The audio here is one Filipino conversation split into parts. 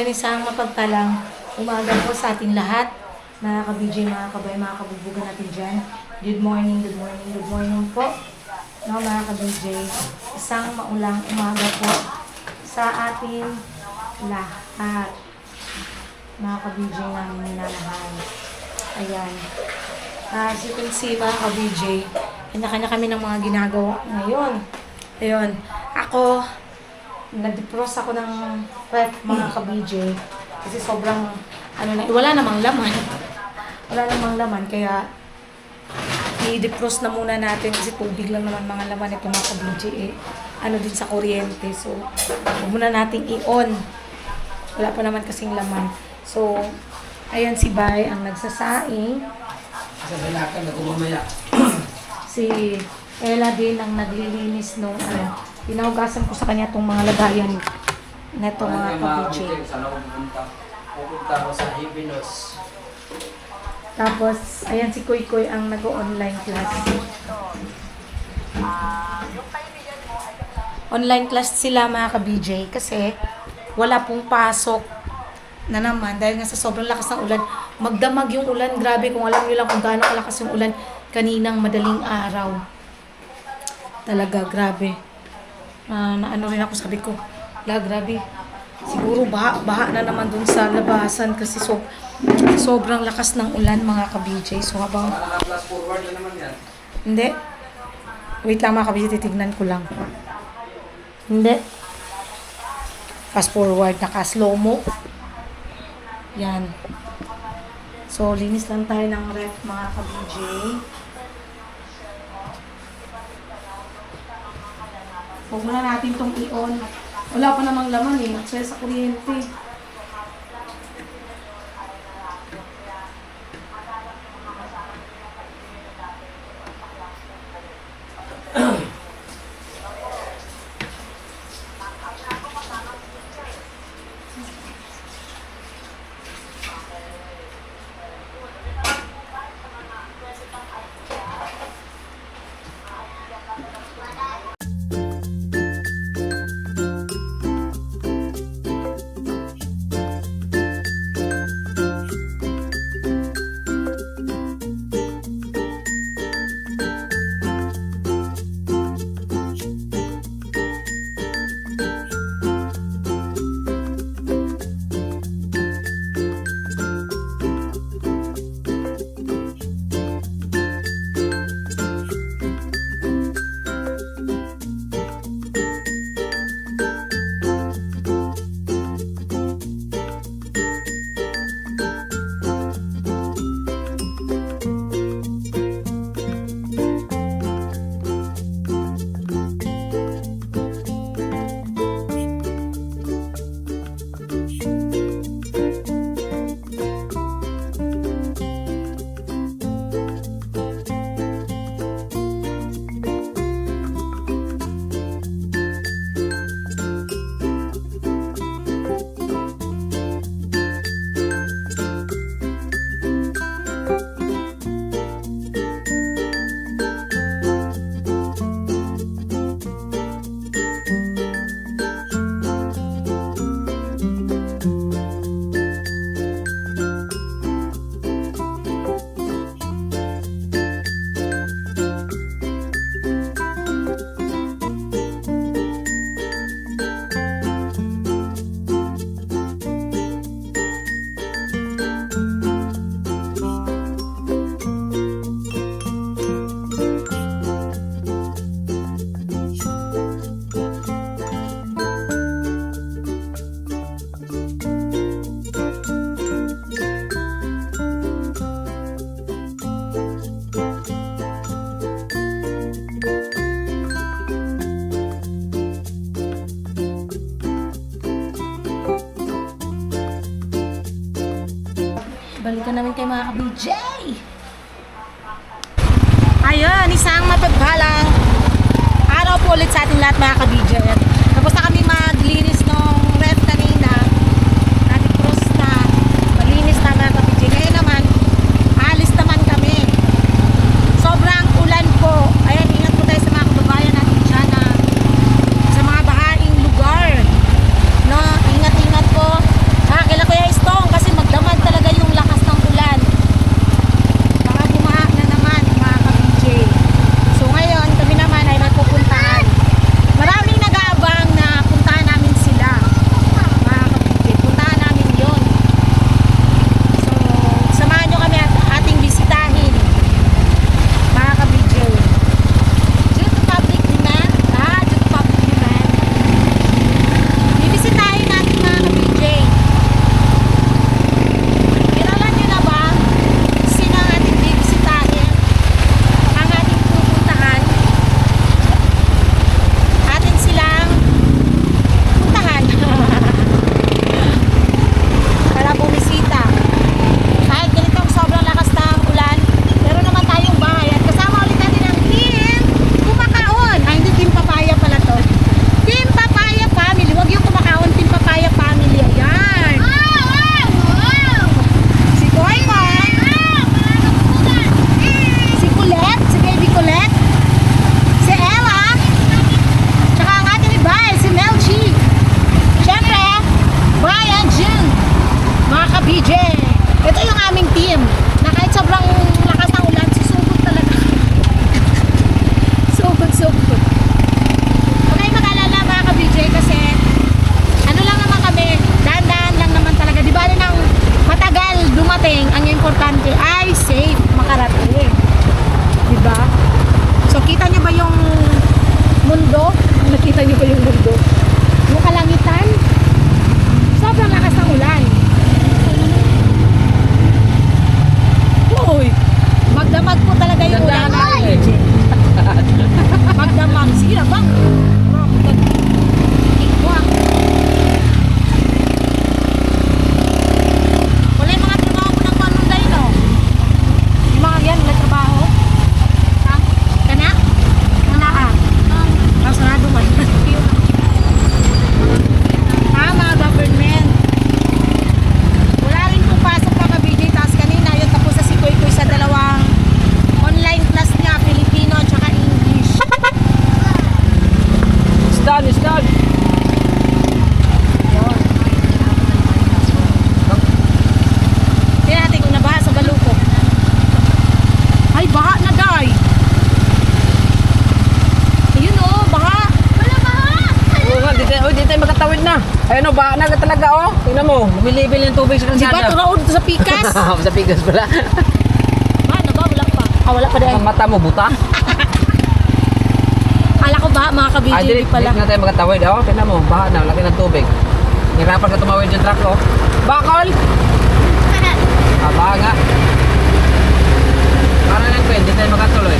Ayun, isang mapagpalang umaga po sa ating lahat. Mga ka-BJ, mga kabay, mga kabubugan natin dyan. Good morning, good morning, good morning po. No, mga ka-BJ, isang maulang umaga po sa ating lahat. Mga ka-BJ namin minamahal. Ayan. As you can see, mga ka-BJ, kanya-kanya kami ng mga ginagawa ngayon. Ayun. Ako, nag-defrost ako ng ref, mga ka-BJ. Kasi sobrang, wala namang laman. Wala namang laman, kaya i-defrost na muna natin kasi tubig lang naman mga laman ito, mga ka-BJ. Din sa kuryente. So, huwag muna nating i-on. Wala pa naman kasing laman. So, ayan si Bay ang nagsasaing. Sasalakal na kumamaya. Si Ella din ang naglilinis nung pinahugasan ko sa kanya itong mga lagayan neto, mga ka-BJ. Saan ako pupunta? Pupunta ako sa Hibinos. Tapos, ayan si Kuy Kuy ang nag-online class. Online class sila, mga ka-BJ, kasi wala pong pasok na naman dahil nga sa sobrang lakas ng ulan. Magdamag yung ulan, grabe, kung alam nyo lang kung gaano kalakas yung ulan kaninang madaling araw. Talaga, grabe. Naano rin ako, sabi ko, grabe. Siguro baha na naman dun sa labasan kasi sobrang lakas ng ulan, mga ka-BJ. So habang... Plus forward na naman yan. Hindi. Wait lang, mga ka-BJ, titignan ko lang. Hindi. Fast forward, naka-slow mo. Yan. So, linis lang tayo ng ref, mga ka-BJ. Huwag muna natin itong i-on. Wala pa namang laman eh. Nagsaya sa kuryente. Balikan namin kay mga ka-BJ. Ayun, isang mapagpalang araw po ulit sa ating lahat, mga ka-BJ. Tapos na kami maglinis ng ref kanina. Na-defrost na. Malinis na, mga ka-BJ. Ngayon naman, alis naman kami. Sobrang ulan po. Ayan, ingat po tayo sa mga kababayan natin dyan na sa mga bahaing lugar. No, ingat-ingat po. BJ. Ito yung aming team. Na kahit sobrang lakas ng ulan, susugod talaga. Sugod. Huwag kayong mag-alala mga ka-BJ kasi ano lang naman kami, dahan-dahan lang naman talaga. Di ba nang matagal dumating, ang importante ay safe makarating. Di ba? So kita nyo ba yung mundo? Nakita nyo ba yung mundo? Yung kalangitan? Sobrang lakas ng ulan. Uy! Magdamag po talaga yung ulan. Dahan-dahan eh. Magdamag. Sige na bang? Wala yung mga trabaho mo ng panunday, no? Yung mga yan, may trabaho? Ha? Kana? Kana ah? Sarado man. Ha, mga government. Wala rin po pasok pa ka-BJ. Tapos kanina, yun tapos na si Kuy Kuy sa dalawang online class niya, Filipino at saka English. It's done. Yun. Tingnan natin kung nabaha sa Baluko. Ay, baha na, day. Ayun oh, baha. Wala baha. Oo nga, di tayo magkatawid na. Ayun o, baka na talaga oh. Tingnan mo, lumilipil yung tubig sa Di ba kalsada. turaod sa pikas? Sa pigas pala. Baha na ba? Wala pa. Ah, wala pa din. Ang mata mo, buta. Kala ko baha mga ka-BJ, Ay, di di pala. na tayo magkatawid. Oh, tingnan mo, baha na, laki ng tubig. Nahirapan ka tumawid yung truck oh. Bakol! Baha nga. Parang lang pwede, di tayo magkatuloy.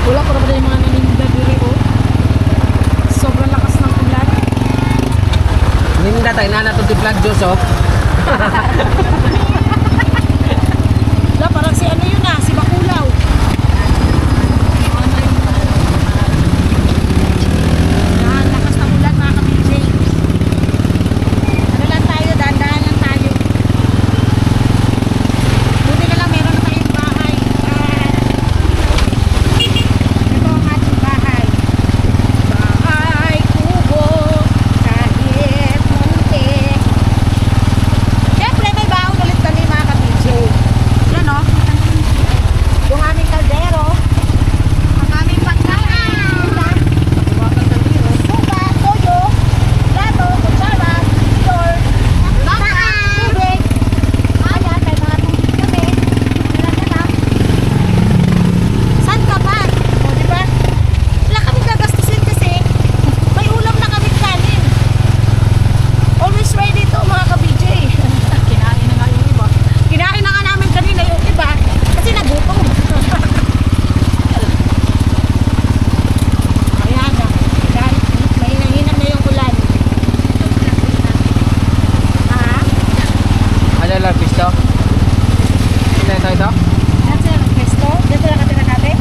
Wala ko na ba yung mga naninda diri oh. Sobrang lakas ng ulan. Ninda tayo na natin tiplag juice oh. Wala, parang si ano yun ah, si Bakulaw. Yan, lakas ng ulan mga ka-BJ. Ano lang tayo, dahan-dahan lang tayo. Buti na lang meron na tayong bahay. Ito ang ating bahay. Bahay kubo, kahit munti. Siyempre may baon ulit kami mga ka-BJ. Yan o. Yung aming kaldero. Ang aming pagkain. Suka, toyo, plato, kutsara, door, tubig. Ayan, may mga tubig kami. Kailan. Saan ka ba? O, di ba? Wala kami gagastusin kasi may ulam na kami kanin. Always ready to mga ka-BJ. Kinain na nga yung iba. Kinain na nga namin kanina yung iba kasi nagutom. Ayan na. Dahil mahina-hina na yung ulan. Ah, Ano lang, pisto? Ano ito? that's it. Pesto. Dito lang natin nakate.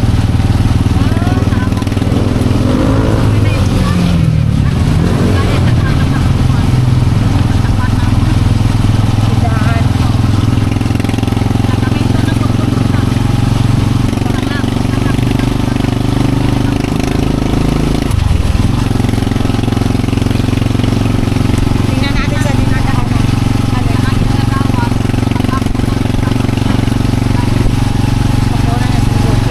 Daan. Tingnan natin sa dinadaanan. Pakuran na siguro.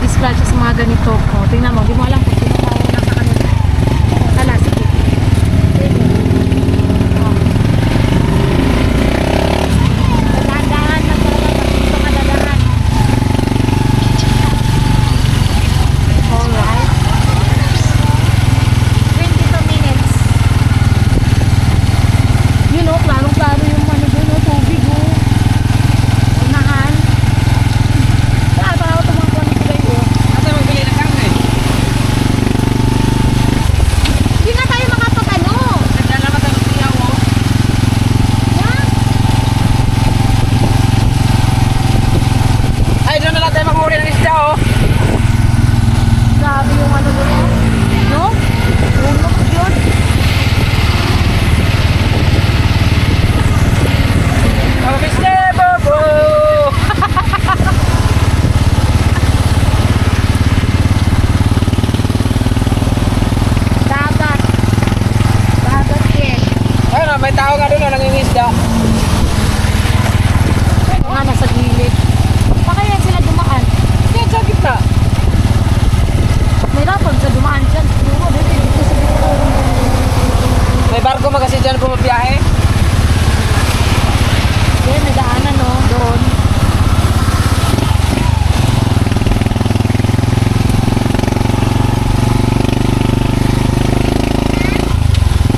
disgrasya sa mga ganito. O, tingnan mo, di mo alam kung sino mauna sa kanila. Hala, sige. O. Dahan-dahan lang talaga pag dito ka dadahan. Alright. 22 minutes. Yun o, klarong-klaro yung ano doon o, tubig o. Unahan. Wala, parang tumakbo na sila yun. Ate, magbili ng karne. Hindi na tayo makapag-ano. Nandiyan lang tayo magsiyaw, oh. Yan. Ay, doon na lang tayo mag-uri ng isda, oh. Grabe yung ano doon o. No? Unok yun. Kapapis na, bobo! Dagat. Dagat yan. Ayun, may tao nga doon na nangingisda. Nga nasa gilid. Baka yan sila dumaan. Yan, sa gitna. May rapag sa dumaan dyan. Siguro, dito sa dito. May barko magasi dyan bumabiyahe. Yan, may daanan no, doon.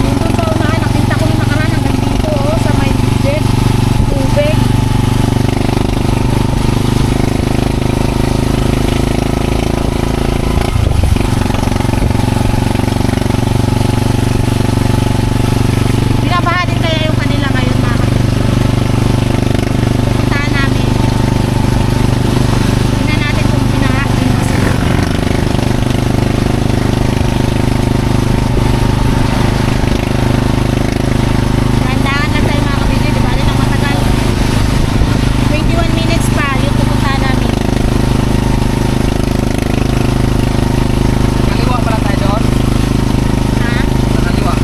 Nandun sa unahan, nakita ko nung nakaraan hanggang dito oh, sa may jet, tubig. Binabaha din kaya yung kanila ngayon mga kapatid. Pupuntahan namin. Tingnan natin kung binaha din ba sila. Dahan-dahan lang tayo mga kapatid. Di ba rin ang matagal? 21 minutes pa yung pupuntahan namin. Kaliwa pala tayo doon. Ha? Sa kaliwa.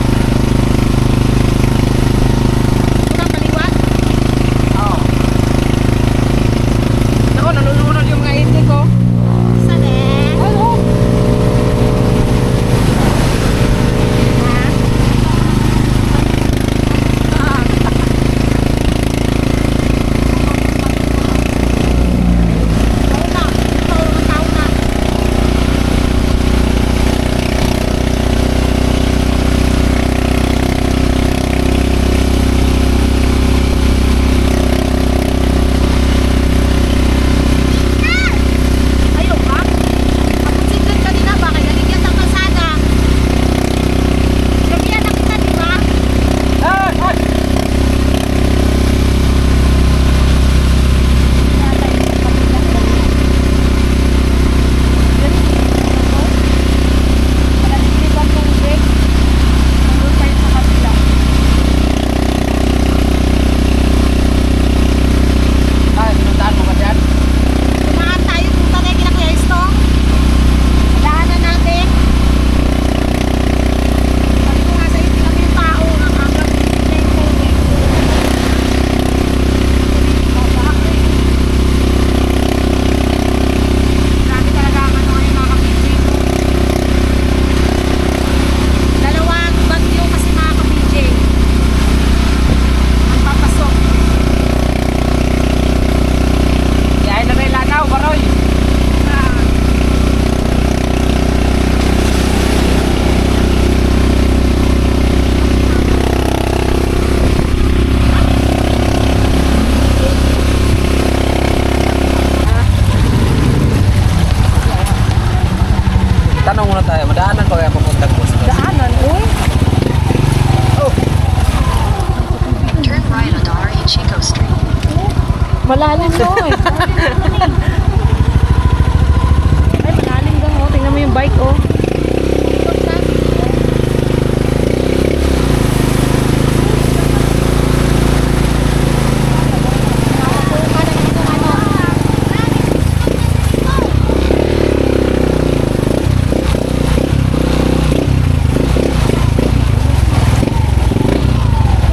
Unang kaliwa? Oo. Naku, nalulunod yung mga itik ko. Saan eh? Ano? Ha? Ah. Tao na. Tao na. Ayaw ka? Kapag siglan kanina ba? Kaya galigyan ng kalsada. Gabihan na kita, di ba? Ay! Ay! Ay, pinuntahan mo ka dyan? Dalawang bagyo kasi mga ka-BJ ang papasok. Yahay na rin lagaw, baroy. Tanong muna tayo, madaanan pa kaya papuntang bus? Daanan, uy. Turn right on R.E. Chico Street. Malalim no eh. Ay, malalim lang oh. Tingnan mo yung bike oh.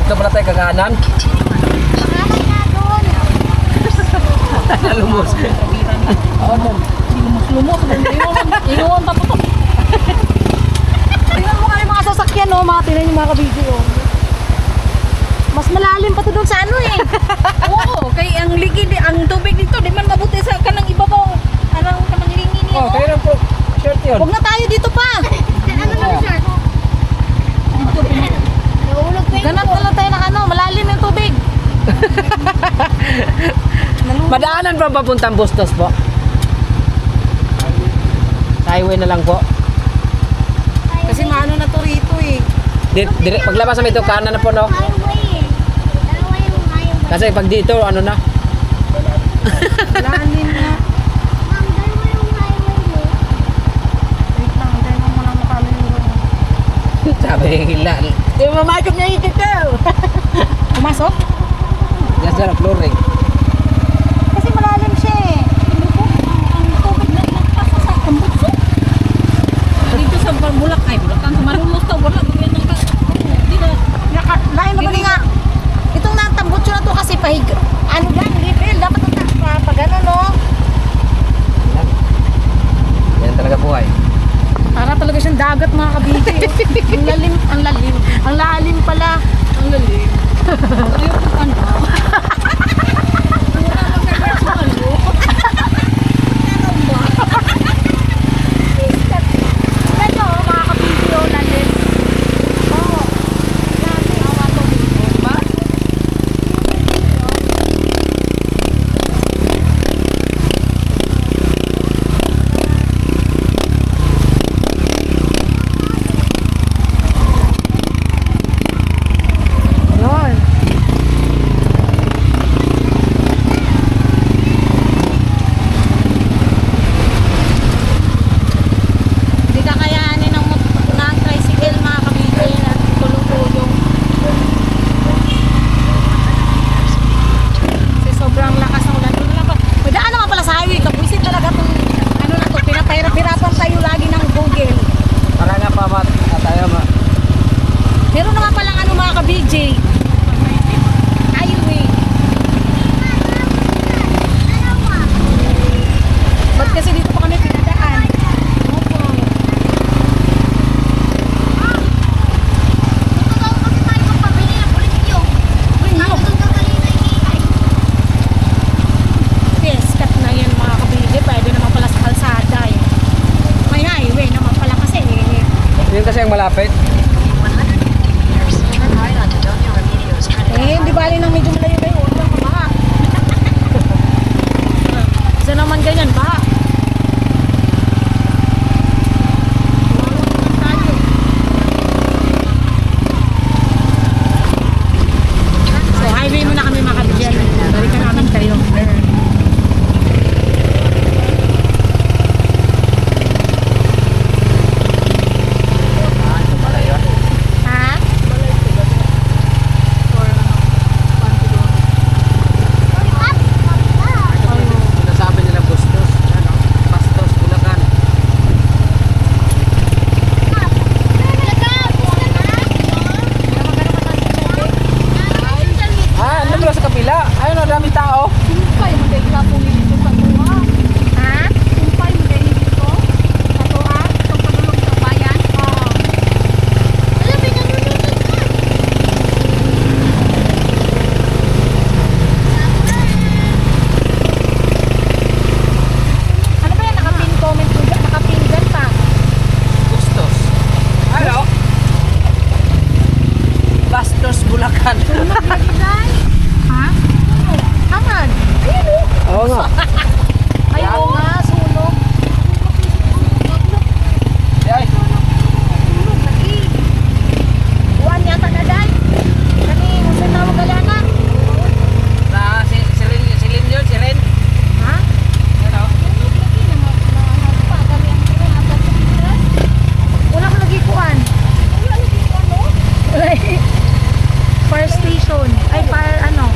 Ito pala tayo kakanan. Pangalan nga doon. Lumos. Lumos-lumos. mga tinan yung mga kabidyo. Oh. Mas malalim pa to doon sa ano eh. Oo, kay ang ligid, ang tubig dito, di man mabuti sa kanang ibabaw. Anong kanang lingi niya, Oh, kayo lang po. Shirt yun. Huwag na tayo dito pa. Ganap na lang tayo ng ano, malalim yung tubig. Madaanan pa papuntang Bustos po. Highway na lang po. Kasi maano na to rito eh. Paglabas namin ito, kanan na po, no? Kasi pag dito, ano na? Malalim na. Wait lang, tayo mo muna mukha mo. Sabi, hila. Di mamakot niya dito. Pumasok? Yes, sir, flooring. Kasi malalim siya eh. Ang tubig na nagpasa sa kambutso. Dito sa Bulak, Bulacan, sa Marulos ta, wala. Ganyan ang di na. Lain na ba nga? Itong natambutso na to kasi pahig. Ano lang, refill. Dapat ito pag ano no? Yan talaga buhay. Para talaga siyang dagat mga kabiti. Ang lalim, ang lalim. Ang lalim pala. Ang lalim. Ayaw ko ano. Wala magkagaya sa ano. Ano ba? Ito, mga kabiti, oh, lalim. Oo. Lalim. Awa to. Ba? Yun. Hindi kakayanin ng tricycle mga kabiti na tulong-tulong. Kasi sobrang lakas ng ulan. May daan naman pala sa highway. Kabuisit talaga itong ano na to. Pinapahirap-hirapan tayo lagi ng Google. Para nga pa, tayo ma. Meron naman palang ano mga ka-BJ. Highway. Ba't kasi dito pa kami pinadaan? Opo. Yes, cut na yan mga ka-BJ. Pwede naman pala sa kalsada eh. May highway naman pala kasi eh. Yun kasi ang malapit. 150 meters, turn right onto Doña Remedios Trinidad. Eh, hindi bali nang medyo malayo kayo. Huwag lang kabaha. Isa naman ganyan, baha. So, highway muna kami makabigyan. Balikan namin kayo. Ito pala yun. Ha? Sinasabi nila Bustos. Ano? Bastos, Bulacan. Ano pala sa kabila? Ayun o, daming tao. Sumpay, magkaiba po nito sa tuwa. Ha? Sumpay, magkaiba dito. Sa tuwa? Sa pagulong sa bayan. Oo. Ano ba yan? Nakapin comment ko dyan. Nakapin dyan pa. Bustos. Ano? Bastos, Bulacan. Ha? Hangad. Ayun o. Oo nga. Ayun nga, sunog. Ay, Sunog lagi. Buwan yata na dahil. Kani, musin tawag galana. sa silin yun, si Ren. Ha? Ano? Wala ko lagi kuan. Wala. Fire station. Ay, fire ano.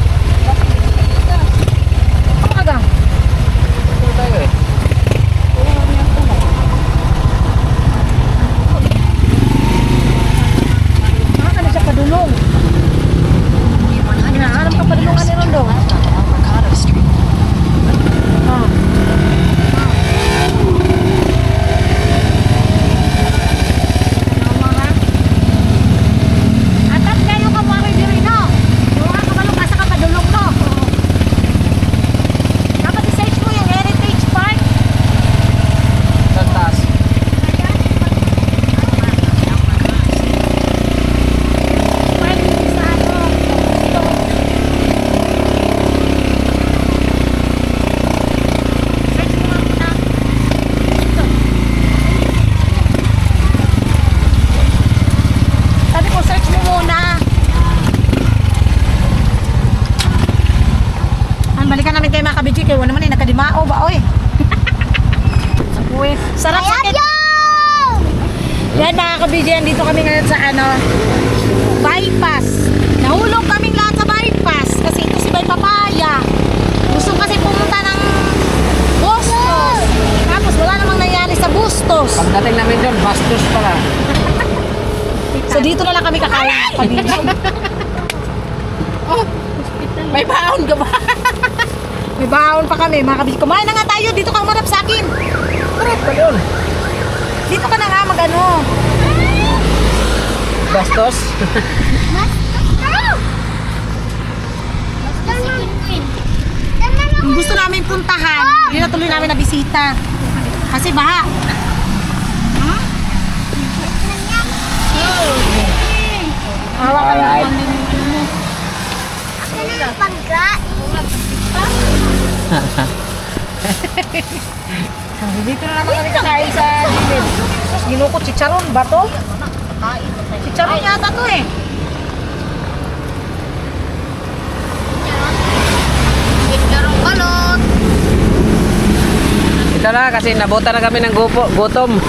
Ano ka gang? Ito tayo eh. Nakaka na siya padulong. In 150 Hinahanap ka padulungan meters, ni Rondo. turn left onto El Mercado Street. Ah. Tama ha? namin kay mga kabidyo. Kaya wala naman nakadimao ba, oy. Uy, sarap sakit. Yan mga kabidyo, dito kami ngayon sa bypass. Nahulog kaming lahat sa bypass kasi ito si Bay Papaya. Gusto kasi pumunta ng Bustos. Tapos wala namang nangyari sa Bustos. Pagdating namin doon, bastos pala. So dito na lang kami kakain ng kabidyo. May baon ka ba? May baon pa kami mga kabidyo. Kumain na nga tayo, dito kang marap sa akin. Sarap pa yun. Dito ka na nga Bastos. Yung gusto namin puntahan, yun na tuloy namin na bisita. Kasi baha. Alright. Dito na naman kami kakain sa gilid. Tapos ginukot chicharon ba to? Chicharon yata to eh. Ito na kasi nabuta na kami ng gutom.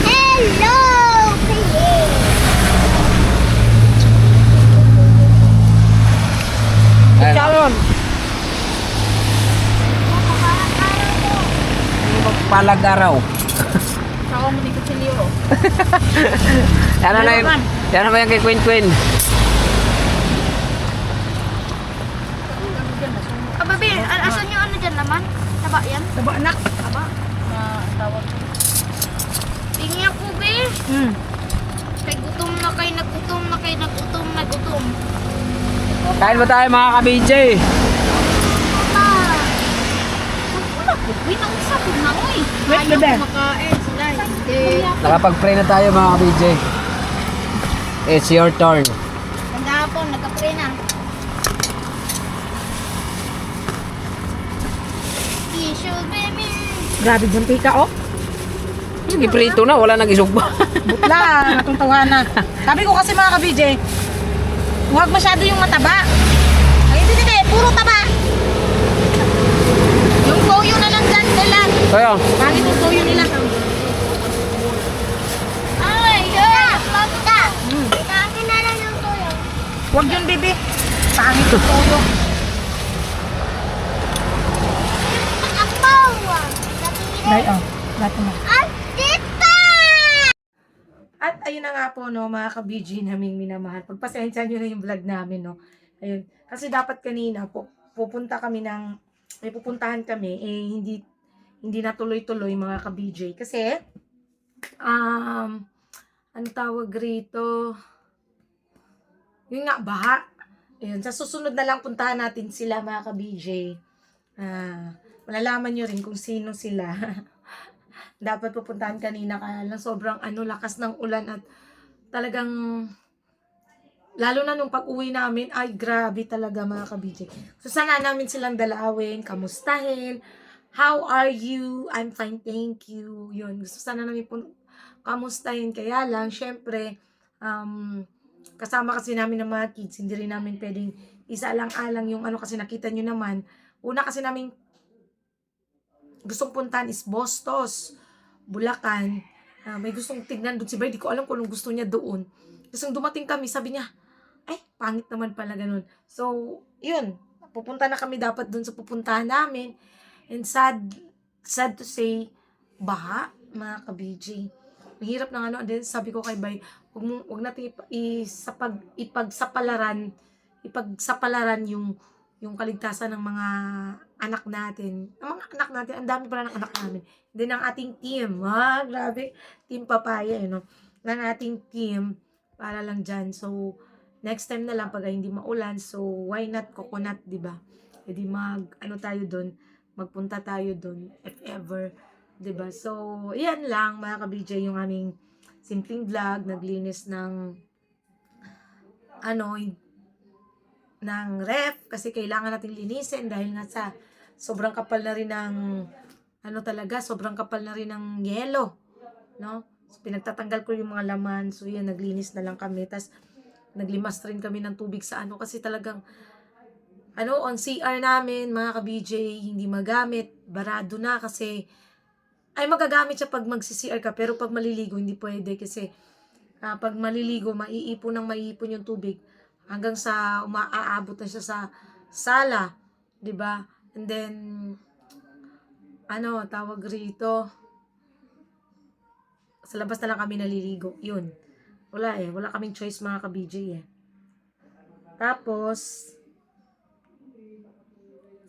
Hello, Ayun. Chicharon. Palag-araw. Saka mo ni Kutsilyo. Yan na yun. Yan na ba yung kay Queen Queen? Babe, asan yung ano dyan naman? Taba yan? Taba anak. Taba? Tawag. Tingin ako, be. Kay gutom na kay nagutom na kay nagutom na gutom. Kain mo tayo mga ka-BJ. Uy, nausap ko na, uy. Wait, bebe. Makain sila. Hindi. Nakapag-pray na tayo mga ka-BJ. It's your turn. Ganda hapon, nagka-pray na. Tissue, baby. Grabe dyan pika oh. Iprito na, wala nag-isugba. Butla, natutawa na. Sabi ko kasi mga ka-BJ, huwag masyado yung mataba. Ay, hindi, puro taba. Yung toyo na lang dyan nila. Kaya, Pangit yung toyo nila. Ay, yeah. Pagka. Akin na lang yung tuyo. Huwag yun, baby. Pangit yung toyo. Apaw. Dahil, oh, lahat mo. Tita! At ayun na nga po, no, mga ka-BG naming minamahal. Pagpasensya nyo na yung vlog namin, no. Ayun. Kasi dapat kanina, pupunta kami ng, may pupuntahan kami, eh, hindi natuloy-tuloy, mga ka-BJ. Kasi, ano tawag rito? Yun nga, baha. Ayun, sa susunod na lang puntahan natin sila, mga ka-BJ. Malalaman nyo rin kung sino sila. Dapat pupuntahan kanina kaya lang sobrang lakas ng ulan at talagang lalo na nung pag-uwi namin ay grabe talaga mga ka-BJ. So sana namin silang dalawin, kamustahin. How are you? I'm fine, thank you. Yun, gusto sana namin kamustahin kaya lang syempre kasama kasi namin ng mga kids, hindi rin namin pwedeng isa-alang-alang yung kasi nakita nyo naman. Una kasi namin gustong puntahan is Bustos, Bulacan. May gustong tignan doon si Bay. Di ko alam kung anong gusto niya doon. Kasi nung dumating kami, sabi niya, ay, pangit naman pala ganun. So, yun. Pupunta na kami dapat doon sa pupuntahan namin. And sad to say, baha, mga ka-BJ. Mahirap na din sabi ko kay Bay, wag natin ipagsapalaran yung kaligtasan ng mga anak natin. Ang mga anak natin, ang dami pala ng anak namin. Hindi ng ating team. Grabe. Team Papaya, ng ating team. Para lang dyan. So, next time na lang pag hindi maulan. So, why not coconut, diba? Pwede tayo doon. Magpunta tayo doon. If ever. Diba? So, yan lang, mga ka-BJ, yung aming simpleng vlog. Naglinis ng ng ref kasi kailangan nating linisin dahil nga sa sobrang kapal na rin ng sobrang kapal na rin ng yelo, no? So, pinagtatanggal ko yung mga laman. So yan, naglinis na lang kami. Tas naglimas rin kami ng tubig sa kasi talagang on CR namin, mga ka-BJ, hindi magamit, barado na kasi, ay magagamit siya pag magsi-CR ka, pero pag maliligo, hindi pwede kasi, pag maliligo, maiipon yung tubig, hanggang sa umaaabot na siya sa sala, 'di ba? And then, tawag rito, sa labas na lang kami naliligo, yun. Wala kaming choice mga ka-BJ eh. Tapos,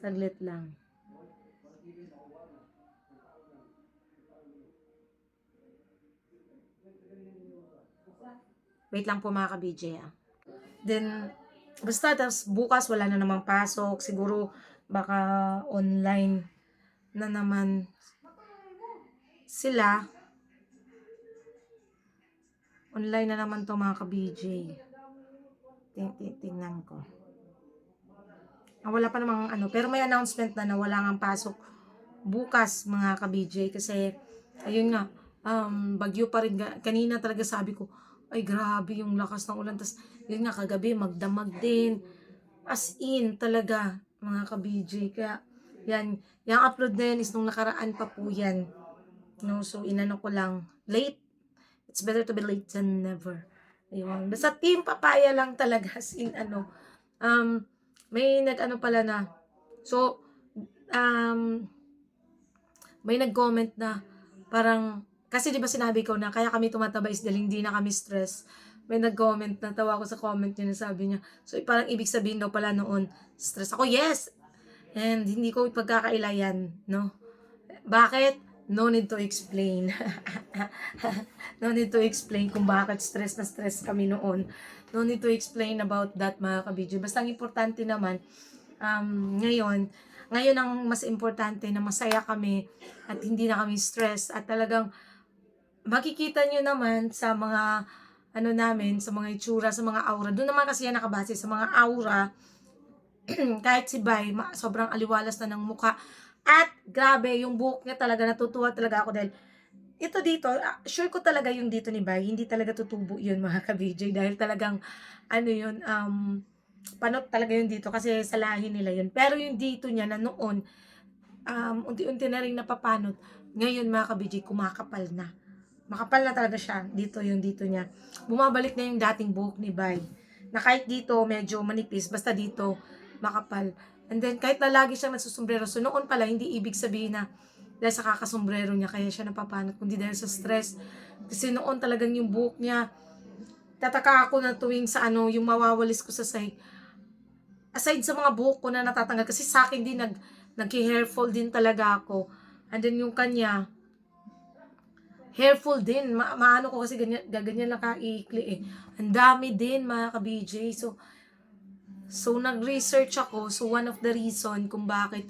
saglit lang. Wait lang po mga ka-BJ ah. Then, basta tas bukas wala na namang pasok. Siguro baka online na naman sila. Online na naman to mga ka-BJ. Tingnan ko. Wala pa namang pero may announcement na wala ngang pasok bukas mga ka-BJ kasi ayun nga, bagyo pa rin. Kanina talaga sabi ko, ay grabe yung lakas ng ulan. Tas yun nga, kagabi magdamag din. As in talaga mga ka-BJ. Kaya yan, yung upload na yan is nung nakaraan pa po yan. No, so inano ko lang, late. It's better to be late than never. Ayun. Basta team papaya lang talaga. As in may pala na. So, may nag-comment na parang, kasi di ba sinabi ko na kaya kami tumataba is dahil hindi na kami stress. May nag-comment, natawa ko sa comment niya na sabi niya, so parang ibig sabihin daw pala noon, stress ako. Yes! And hindi ko pagkakailayan, no? Bakit? No need to explain. No need to explain kung bakit stress na stress kami noon. No need to explain about that mga ka-BJ. Basta ang importante naman, ngayon ang mas importante na masaya kami at hindi na kami stress at talagang makikita nyo naman sa mga namin, sa mga itsura, sa mga aura. Doon naman kasi yan nakabase sa mga aura. Kahit si Bay, sobrang aliwalas na ng mukha. At grabe, yung buhok niya talaga, natutuwa talaga ako dahil ito dito, sure ko talaga yung dito ni Bay, hindi talaga tutubo yun mga ka-BJ dahil talagang, panot talaga yun dito kasi sa lahi nila yun. Pero yung dito niya na noon, unti-unti na rin napapanot. Ngayon mga ka-BJ, kumakapal na. Makapal na talaga siya. Dito yung dito niya. Bumabalik na yung dating buhok ni Bay. Na kahit dito medyo manipis, basta dito makapal. And then kahit na lagi siyang nagsusombrero. So noon pala, hindi ibig sabihin na dahil sa kakasombrero niya, kaya siya napapanot. Kundi dahil sa stress. Kasi noon talagang yung buhok niya, tataka ako na tuwing sa yung mawawalis ko sa sahig. Aside sa mga buhok ko na natatanggal, kasi sa akin din, nag-hair fall din talaga ako. And then yung kanya, hair fall din. Maano ko kasi ganyan lang kaikli eh. Ang dami din mga ka-BJ. So nag-research ako. So one of the reason kung bakit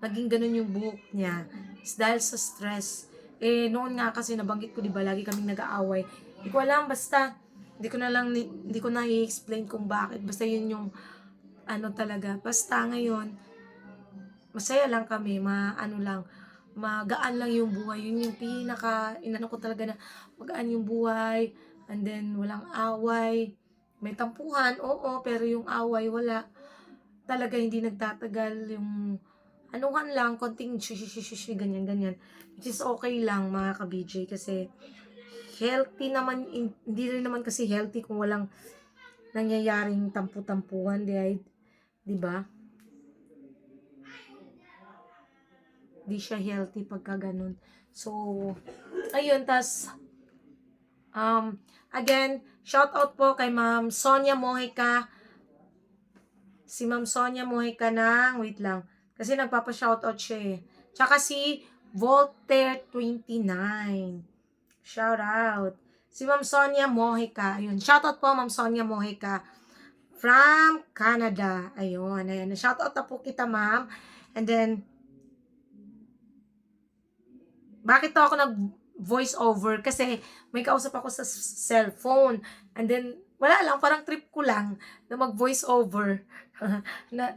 naging ganun yung buhok niya is dahil sa stress. Noon nga kasi nabanggit ko, di ba, lagi kaming nag-aaway. Hindi ko alam, basta hindi ko na i-explain kung bakit. Basta yun yung talaga. Basta ngayon, masaya lang kami, magaan lang yung buhay. Yun yung inano ko talaga na magaan yung buhay. And then, walang away. May tampuhan, oo, pero yung away, wala. Talaga hindi nagtatagal. Yung anuhan lang, konting ganyan. Which is okay lang mga ka-BJ kasi healthy naman, hindi rin naman kasi healthy kung walang nangyayaring tampu-tampuhan, di ba? Di siya healthy pagka ganun. So, ayun, again, shout out po kay Ma'am Sonia Mojica. Si Ma'am Sonia Mojica wait lang, kasi nagpapa-shoutout siya eh. Tsaka si Voltaire29. Shout out. Si Ma'am Sonia Mojica. Ayun. Shout out po Ma'am Sonia Mojica from Canada. Ayun. Shout out na po kita, ma'am. And then, bakit ako nag-voice over? Kasi may kausap ako sa cellphone. And then, wala lang, parang trip ko lang na mag-voice over.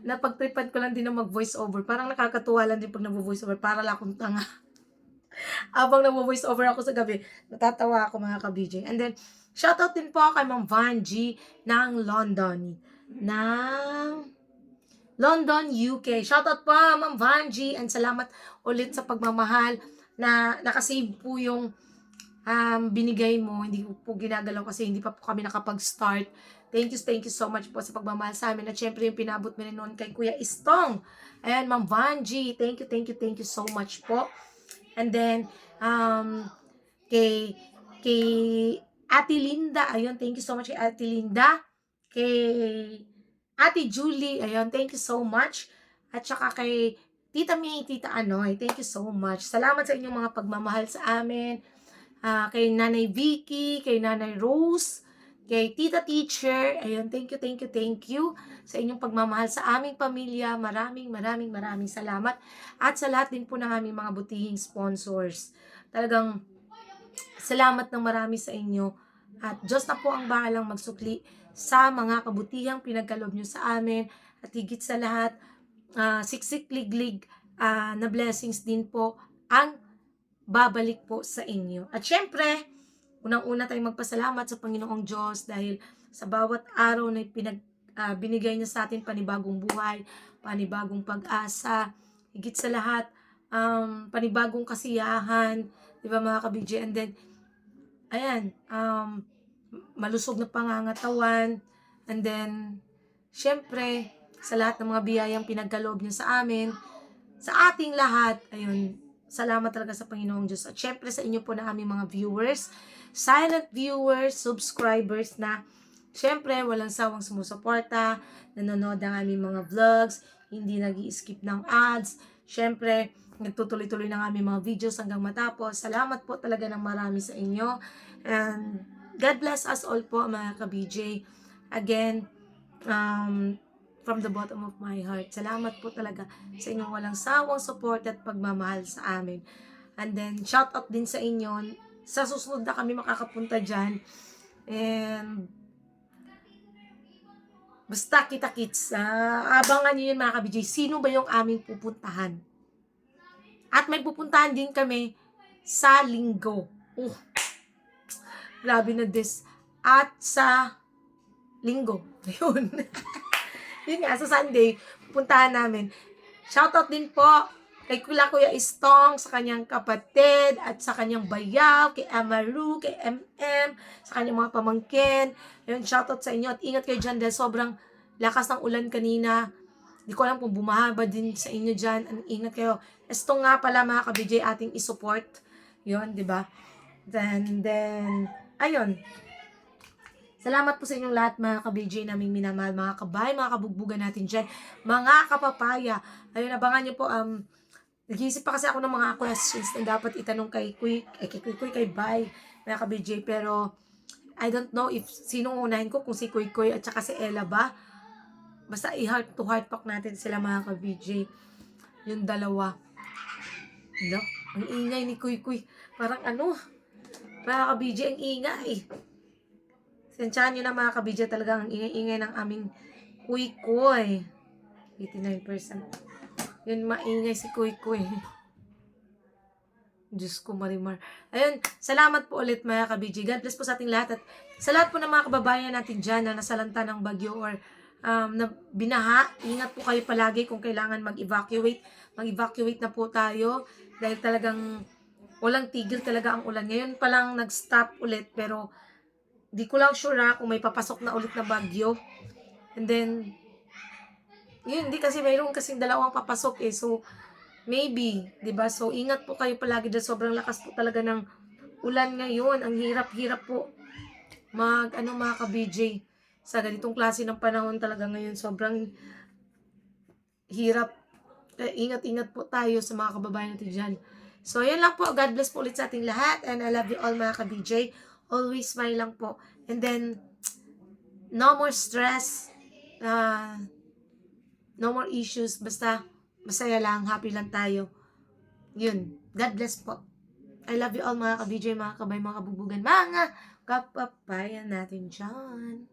Napagtripan ko lang din na mag-voice over. Parang nakakatuwa lang din pag nag-voice over. Para lang akong tanga. Habang nag-voice over ako sa gabi, natatawa ako mga ka-BJ. And then, shoutout din po kay Ma'am Van G ng London. London, UK. Shoutout po, Ma'am Vanji, and salamat ulit sa pagmamahal na nakasave po yung binigay mo. Hindi ko po ginagalaw kasi hindi pa po kami nakapag-start. Thank you so much po sa pagmamahal sa amin. At syempre yung pinabot mo rin noon kay Kuya Istong. Ayan, Ma'am Vanji, thank you so much po. And then, kay Ate Linda, ayun, thank you so much kay Ate Linda. Kay Ate Julie, ayun, thank you so much. At saka kay Tita May, Tita Anoy, thank you so much. Salamat sa inyong mga pagmamahal sa amin. Kay Nanay Vicky, kay Nanay Rose, kay Tita Teacher, ayun, thank you sa inyong pagmamahal sa aming pamilya. Maraming salamat. At sa lahat din po ng aming mga butihing sponsors. Talagang salamat ng marami sa inyo. At Diyos na po ang bahalang magsukli sa mga kabutihang pinagkaloob nyo sa amin. At higit sa lahat, siksik-liglig na blessings din po ang babalik po sa inyo. At syempre, unang-una tayong magpasalamat sa Panginoong Diyos dahil sa bawat araw na binigay niya sa atin panibagong buhay, panibagong pag-asa, higit sa lahat, panibagong kasiyahan, di ba mga ka-BJ? And then, ayan, malusog na pangangatawan, and then, syempre, sa lahat ng mga biyayang pinagkaloob niya sa amin, sa ating lahat, ayun, salamat talaga sa Panginoong Diyos. At syempre sa inyo po na aming mga viewers, silent viewers, subscribers na syempre walang sawang sumusuporta, nanonood ng aming mga vlogs, hindi nag-i-skip ng ads, syempre nagtutuloy-tuloy ng aming mga videos hanggang matapos. Salamat po talaga ng marami sa inyo. And God bless us all po mga ka-BJ. Again, from the bottom of my heart, salamat po talaga sa inyong walang sawang support at pagmamahal sa amin. And then, shout out din sa inyo. Sa susunod na kami makakapunta dyan. And, basta kita-kits. Abangan nyo yun mga ka-BJ. Sino ba yung aming pupuntahan? At may pupuntahan din kami sa Linggo. Grabe na this. At sa Linggo. Ayun. Yun nga, sa Sunday, pupuntahan namin. Shoutout din po kay Kuya Istong, sa kanyang kapatid, at sa kanyang bayaw, kay Amaru, kay MM, sa kanyang mga pamangkin. Ayun, shoutout sa inyo. At ingat kayo dyan dahil sobrang lakas ng ulan kanina. Hindi ko alam kung bumahaba din sa inyo dyan. Ingat kayo. Istong nga pala mga ka-BJ ating isupport. Yun, di ba? Then, ayun. Salamat po sa inyong lahat mga ka-BJ naming minamahal, mga kabay, mga kabugbugan natin dyan, mga kapapaya. Ayun, abangan nyo po, nag-iisip pa kasi ako ng mga questions na dapat itanong kay Kuy, kay Bay, mga ka-BJ, pero I don't know if sinong unahin ko, kung si Kuy at saka si Ella ba. Basta i-heart to heart talk natin sila mga ka-BJ. Yung dalawa. No? Ang ingay ni Kuy. Parang mga ka-BJ, ang ingay. Sensyahan nyo na mga ka-BJ, talaga ang ingay-ingay ng aming Kuy. 89%. Yun, maingay si Kuy. Diyos ko, Marimar. Ayun, salamat po ulit mga ka-BJ. God bless po sa ating lahat. At sa lahat po ng mga kababayan natin dyan na nasalanta ng bagyo or na binaha, ingat po kayo palagi kung kailangan mag-evacuate. Mag-evacuate na po tayo dahil talagang walang tigil talaga ang ulan. Ngayon pa lang nag-stop ulit pero di ko lang sure kung may papasok na ulit na bagyo. And then, yun, hindi kasi mayroon kasing dalawang papasok eh. So, maybe, diba? So, ingat po kayo palagi dahil sobrang lakas po talaga ng ulan ngayon. Ang hirap-hirap po mga ka-BJ. Sa ganitong klase ng panahon talaga ngayon, sobrang hirap. Ingat-ingat po tayo sa mga kababayan natin dyan. So, yan lang po. God bless po ulit sa ating lahat. And I love you all mga ka-BJ. Always smile lang po. And then, no more stress. No more issues. Basta, masaya lang. Happy lang tayo. Yun. God bless po. I love you all mga ka-BJ, mga kabay, mga kabubugan, mga kapapayan natin dyan.